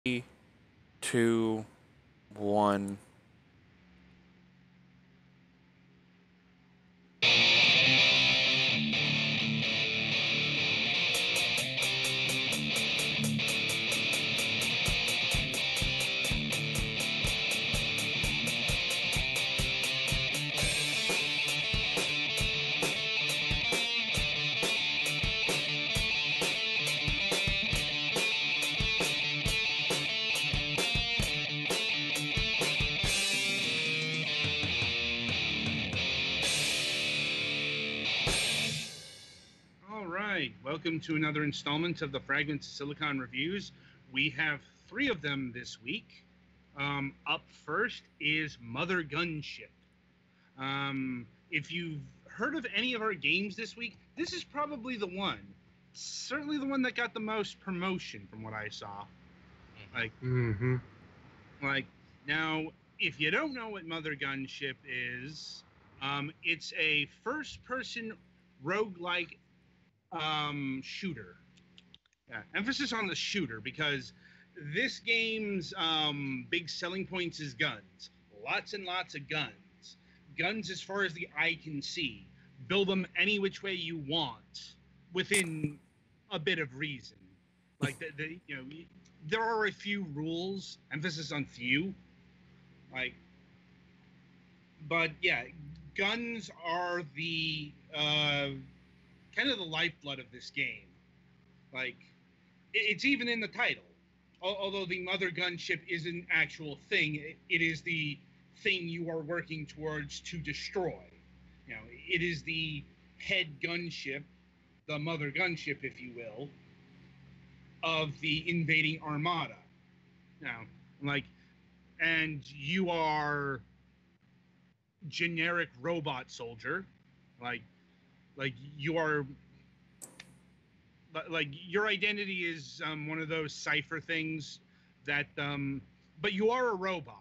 2, 1. All right, welcome to another installment of the Fragments Silicon Reviews. We have three of them this week. Up first is Mothergunship. If you've heard of any of our games this week, this is probably the one. Certainly the one that got the most promotion from what I saw. Like, now, if you don't know what Mothergunship is, it's a first-person roguelike shooter. Yeah, emphasis on the shooter because this game's big selling points is guns. Lots and lots of guns. Guns as far as the eye can see. Build them any which way you want within a bit of reason. Like there are a few rules. Emphasis on few. But yeah, guns are the kind of the lifeblood of this game. It's even in the title. Although the Mothergunship is an actual thing, it is the thing you are working towards to destroy. It is the head gunship, the Mothergunship, if you will, of the invading armada. And you are generic robot soldier, like you are. Your identity is one of those cipher things that, but you are a robot.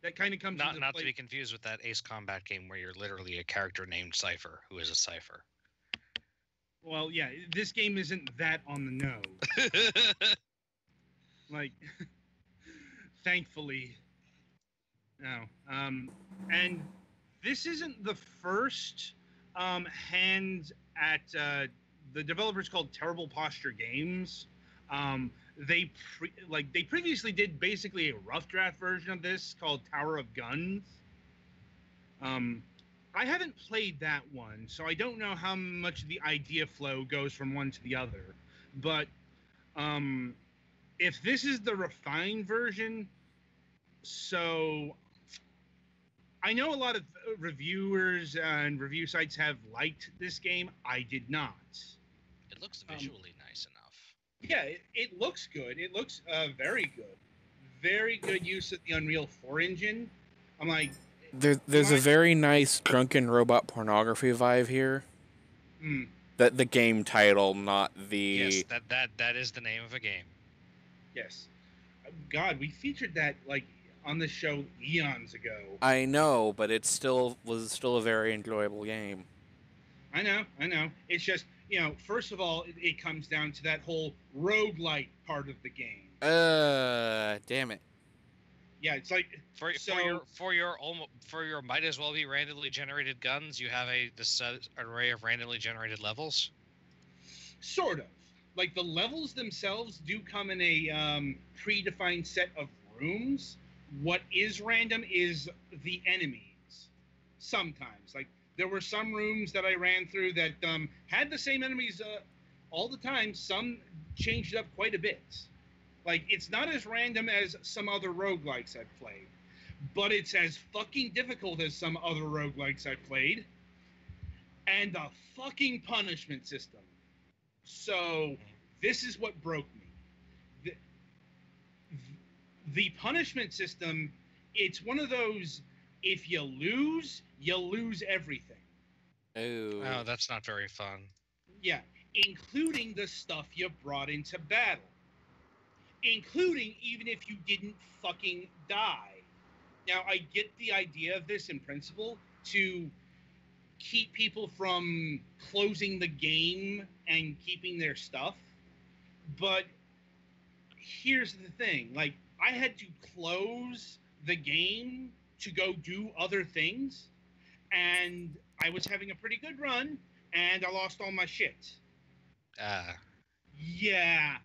That kind of comes not to be confused with that Ace Combat game where you're literally a character named Cypher who is a cipher. Well, yeah, this game isn't that on the nose. Thankfully, no. And this isn't the first hand at the developer's called Terrible Posture Games. They previously did basically a rough draft version of this called Tower of Guns. I haven't played that one, so I don't know how much the idea flow goes from one to the other. But if this is the refined version, so I know a lot of reviewers and review sites have liked this game. I did not. It looks visually nice enough. Yeah, it looks good. It looks very good. Very good use of the Unreal 4 engine. I'm like... There's a very nice drunken robot pornography vibe here. That the game title, not the... Yes, that is the name of a game. Yes. God, we featured that, on the show eons ago. I know, but it was still a very enjoyable game. I know. It's just, first of all, it comes down to that whole roguelike part of the game. Damn it. Yeah, it's like for your might as well be randomly generated guns, you have this array of randomly generated levels. Sort of. Like the levels themselves do come in a predefined set of rooms. What is random is the enemies. Sometimes, there were some rooms that I ran through that had the same enemies all the time. Some changed it up quite a bit. It's not as random as some other roguelikes I've played, but it's as fucking difficult as some other roguelikes I've played. And the fucking punishment system. So, this is what broke me. The punishment system, it's one of those, if you lose everything. Oh, that's not very fun. Yeah, including the stuff you brought into battle. Including even if you didn't fucking die. Now, I get the idea of this in principle, to keep people from closing the game and keeping their stuff, but here's the thing. Like, I had to close the game to go do other things, and I was having a pretty good run, and I lost all my shit. Yeah.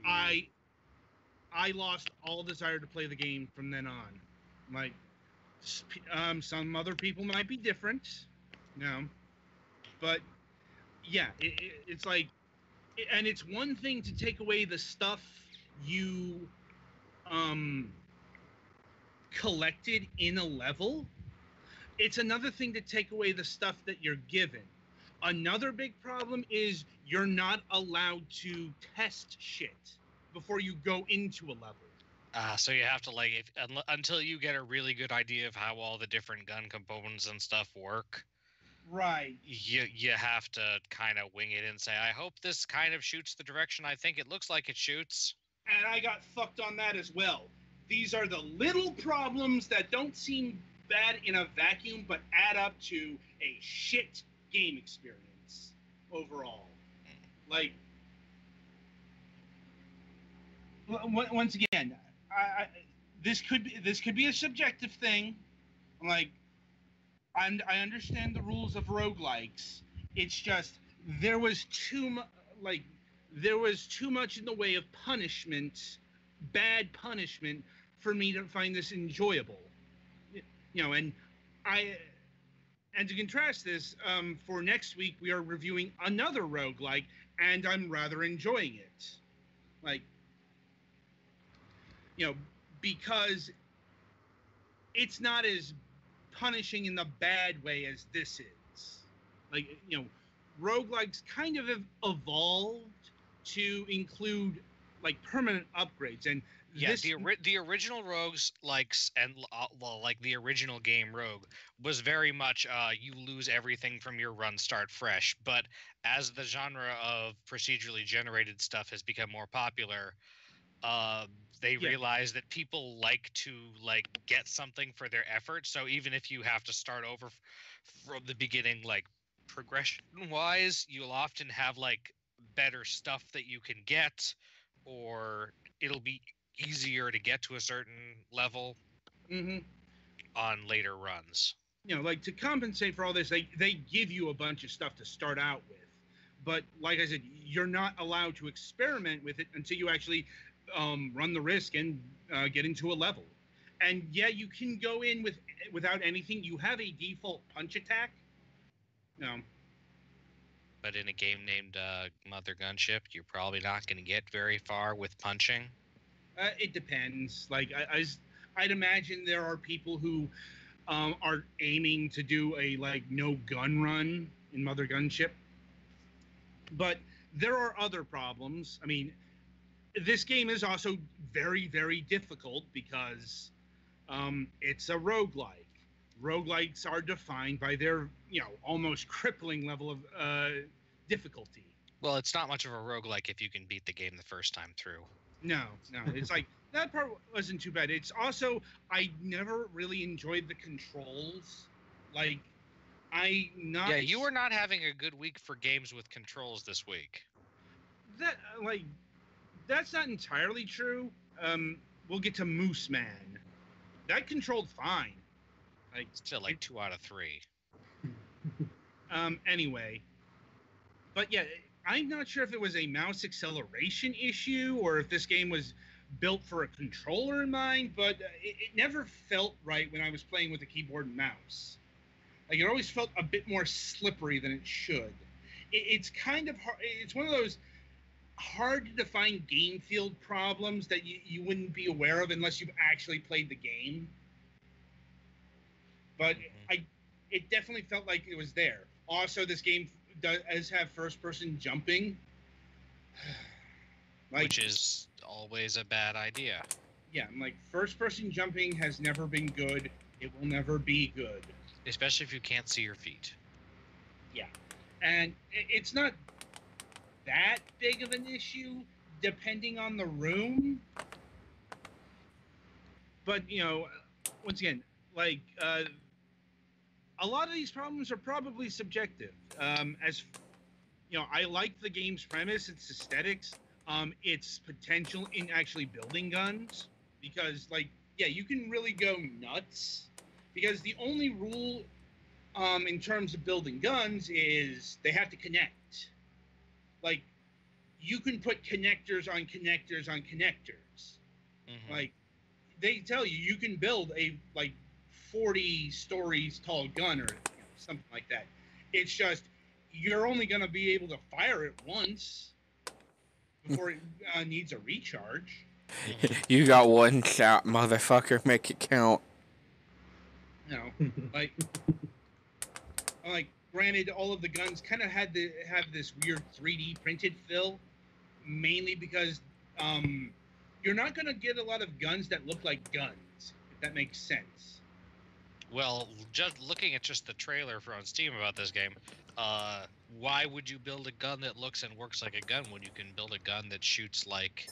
I lost all desire to play the game from then on. Like, some other people might be different, but yeah, it's like, and it's one thing to take away the stuff you collected in a level. It's another thing to take away the stuff that you're given. Another big problem is you're not allowed to test shit before you go into a level. So you have to, until you get a really good idea of how all the different gun components and stuff work. Right. You have to kind of wing it and say, I hope this kind of shoots the direction I think it looks like it shoots. And I got fucked on that as well. These are the little problems that don't seem bad in a vacuum, but add up to a shit game experience overall. Like, once again, this could be a subjective thing. Like, I understand the rules of roguelikes. It's just there was too much in the way of punishment, bad punishment, for me to find this enjoyable. And to contrast this, for next week we are reviewing another roguelike, and I'm rather enjoying it. Like, because it's not as punishing in the bad way as this is. Like, roguelikes kind of have evolved to include like permanent upgrades, and the original Rogues the original game Rogue was very much you lose everything from your run, start fresh. But as the genre of procedurally generated stuff has become more popular, they realize that people like to get something for their effort. So even if you have to start over from the beginning, progression wise, you'll often have better stuff that you can get, or it'll be easier to get to a certain level on later runs. To compensate for all this, they give you a bunch of stuff to start out with. But like I said, you're not allowed to experiment with it until you actually run the risk and get into a level. And yeah, you can go in without anything. You have a default punch attack. But in a game named Mothergunship, you're probably not going to get very far with punching. It depends. I'd imagine there are people who are aiming to do a no gun run in Mothergunship. But there are other problems. I mean, this game is also very, very difficult because it's a roguelike. Roguelikes are defined by their, almost crippling level of difficulty. Well, it's not much of a roguelike if you can beat the game the first time through. No. It's that part wasn't too bad. It's also, I never really enjoyed the controls. Yeah, you were not having a good week for games with controls this week. That's not entirely true. We'll get to Moose Man. That controlled fine. Still 2 out of 3. Anyway. But yeah, I'm not sure if it was a mouse acceleration issue or if this game was built for a controller in mind, but it never felt right when I was playing with a keyboard and mouse. It always felt a bit more slippery than it should. It's kind of hard. It's one of those hard to define game field problems that you wouldn't be aware of unless you've actually played the game. But it definitely felt like it was there. Also, this game does have first-person jumping. Which is always a bad idea. Yeah, first-person jumping has never been good. It will never be good. Especially if you can't see your feet. Yeah. And it's not that big of an issue, depending on the room. But, once again, a lot of these problems are probably subjective. I like the game's premise, its aesthetics. its potential in actually building guns, because like, yeah, you can really go nuts, because the only rule in terms of building guns is they have to connect. Like, you can put connectors on connectors on connectors. Mm-hmm. Like, they tell you you can build a like 40 stories tall gun or something like that. It's just you're only going to be able to fire it once before it needs a recharge. You got one shot, motherfucker. Make it count. You know, like granted, all of the guns kind of had to have this weird 3D printed feel, mainly because you're not going to get a lot of guns that look like guns, if that makes sense. Well, just looking at just the trailer for on Steam about this game, why would you build a gun that looks and works like a gun when you can build a gun that shoots like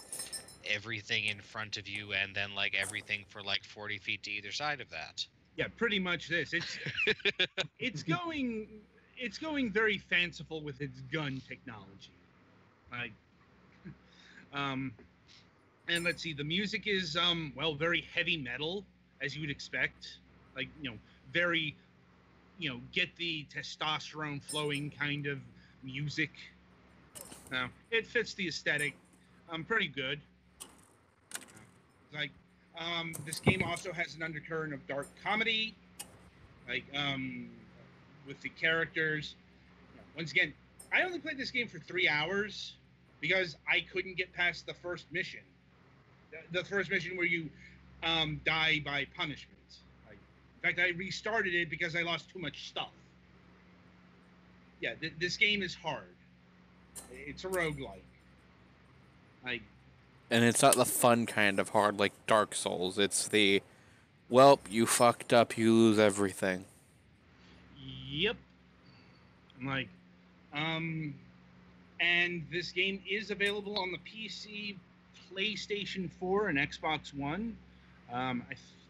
everything in front of you and then like everything for like 40 feet to either side of that? Yeah, pretty much this. It's going very fanciful with its gun technology. Like, and let's see, the music is well, very heavy metal, as you would expect. Like, very, get the testosterone flowing kind of music. Now, it fits the aesthetic. Pretty good. Like, this game also has an undercurrent of dark comedy. Like, with the characters. Once again, I only played this game for 3 hours because I couldn't get past the first mission. The first mission where you die by punishment. Like, in fact, I restarted it because I lost too much stuff. Yeah, this game is hard. It's a roguelike. Like, and it's not the fun kind of hard like Dark Souls. It's the, well, you fucked up, you lose everything. Yep. Like, and this game is available on the PC, PlayStation 4, and Xbox One.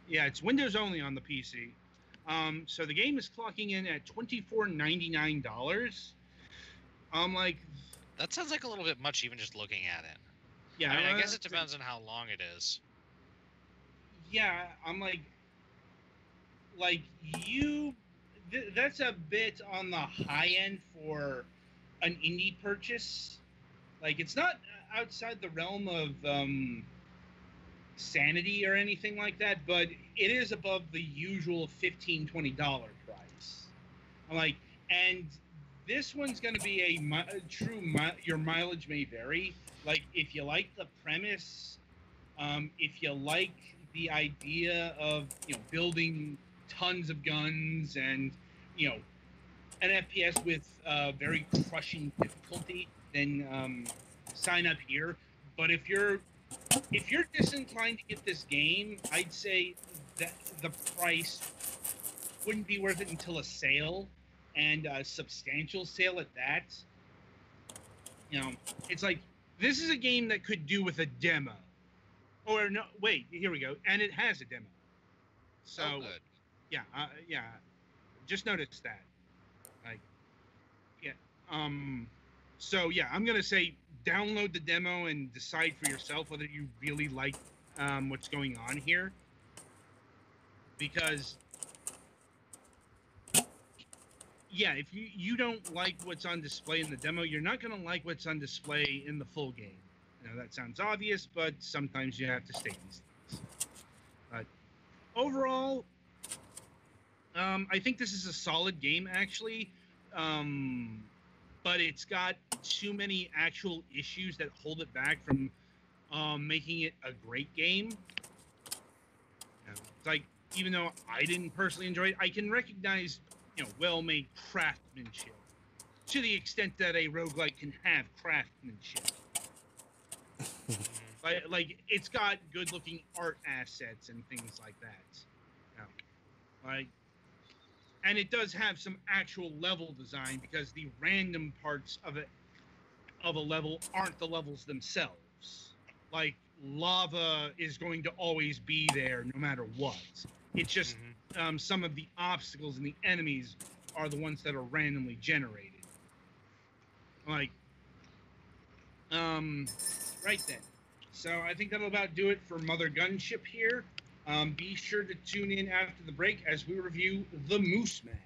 Yeah, it's Windows only on the PC. So the game is clocking in at $24.99. Like, that sounds like a little bit much, even just looking at it. Yeah, I mean, I guess it depends on how long it is. Yeah, I'm like you. That's a bit on the high end for an indie purchase. Like, it's not outside the realm of sanity or anything like that, but it is above the usual $15-20 price. I'm like, and this one's going to be a true. Your mileage may vary. Like, if you like the premise, if you like the idea of building tons of guns and an FPS with very crushing difficulty, then sign up here. But if you're disinclined to get this game, I'd say that the price wouldn't be worth it until a sale, and a substantial sale at that. It's like, this is a game that could do with a demo. Or no, wait, here we go. And it has a demo. So, good. Yeah, just noticed that. Like, yeah. So yeah, I'm gonna say download the demo and decide for yourself whether you really like what's going on here. Because, yeah, if you don't like what's on display in the demo, you're not gonna like what's on display in the full game. That sounds obvious, but sometimes you have to state these things. But overall, I think this is a solid game, actually. But it's got too many actual issues that hold it back from making it a great game. It's like, even though I didn't personally enjoy it, I can recognize, well-made craftsmanship to the extent that a roguelike can have craftsmanship. like it's got good-looking art assets and things like that. And it does have some actual level design, because the random parts of a level aren't the levels themselves. Like, lava is going to always be there no matter what. It's just some of the obstacles and the enemies are the ones that are randomly generated. Like, Right then. So I think that'll about do it for Mothergunship here. Be sure to tune in after the break as we review The Moose Man.